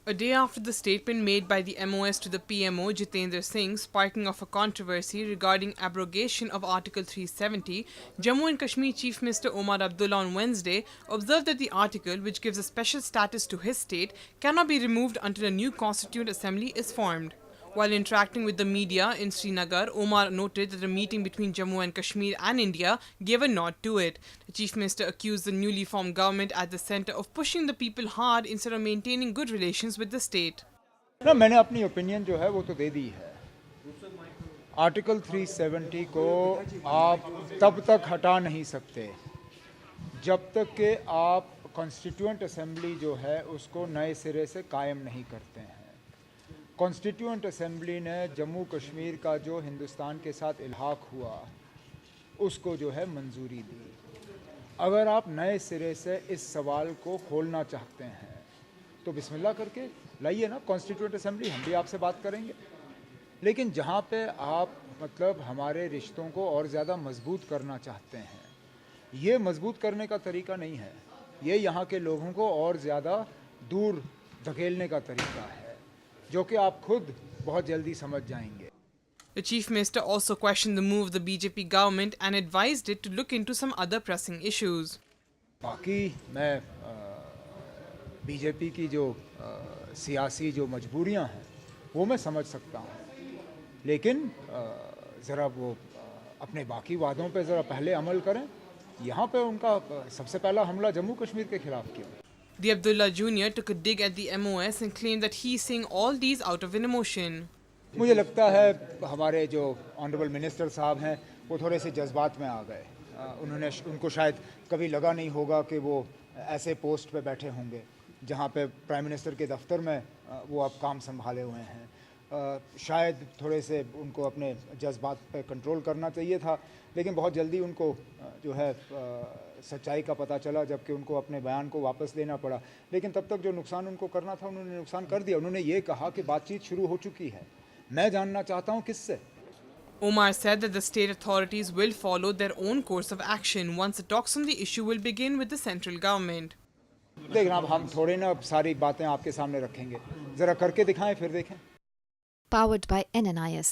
A day after the statement made by the MOS to the PMO Jitendra Singh sparking off a controversy regarding abrogation of Article 370, Jammu and Kashmir Chief Minister Omar Abdullah on Wednesday observed that the article, which gives a special status to his state, cannot be removed until a new Constituent Assembly is formed. While interacting with the media in Srinagar, Omar noted that a meeting between Jammu and Kashmir and India gave a nod to it. The Chief Minister accused the newly formed government at the centre of pushing the people hard instead of maintaining good relations with the state. ना मैंने अपनी opinion जो है वो तो दे दी है। Article 370 को आप तब तक हटा नहीं सकते जब तक कि आप कॉन्स्टिट्यूएंट असेंबली जो है उसको नए सिरे से कायम नहीं करते हैं। कॉन्स्टिट्यूएंट असेंबली ने जम्मू कश्मीर का जो हिंदुस्तान के साथ इल्हाक हुआ उसको जो है मंजूरी दी। अगर आप नए सिरे से इस सवाल को खोलना चाहते हैं तो बिस्मिल्लाह करके लाइए ना कॉन्स्टिट्यूएंट असेंबली, हम भी आपसे बात करेंगे। लेकिन जहाँ पे आप मतलब हमारे रिश्तों को और ज़्यादा मजबूत करना चाहते हैं, ये मजबूत करने का तरीका नहीं है, ये यहाँ के लोगों को और ज़्यादा दूर धकेलने का तरीका है, जो कि आप खुद बहुत जल्दी समझ जाएंगे। The Chief Minister also questioned the move of the BJP government and advised it to look into some other pressing issues. बाकी मैं बीजेपी की जो सियासी जो मजबूरियां हैं वो मैं समझ सकता हूं, लेकिन ज़रा वो अपने बाकी वादों पे ज़रा पहले अमल करें। यहाँ पे उनका सबसे पहला हमला जम्मू कश्मीर के खिलाफ किया। The Abdullah Jr. took a dig at the MOS and claimed that he is saying all these out of an emotion. मुझे लगता है हमारे जो ऑनरेबल मिनिस्टर साहब हैं वो थोड़े से जज्बात में आ गए। उनको शायद कभी लगा नहीं होगा कि वो ऐसे पोस्ट पे बैठे होंगे जहाँ पे प्राइम मिनिस्टर के दफ्तर में वो अब काम संभाले हुए हैं। शायद थोड़े से उनको अपने जज्बात पे कंट्रोल करना चाहिए था, लेकिन बहुत जल्दी उनको जो है सच्चाई का पता चला, जबकि उनको अपने बयान को वापस लेना पड़ा। लेकिन तब तक जो नुकसान उनको करना था उन्होंने नुकसान कर दिया। उन्होंने ये कहा कि बातचीत शुरू हो चुकी है। मैं जानना चाहता हूँ किससे। Omar said that the state authorities will follow their own course of action once the talks on the issue will begin with the central government. लेकिन अब हम थोड़े ना सारी बातें आपके सामने रखेंगे, ज़रा करके दिखाएं फिर देखें। Powered by NNIS.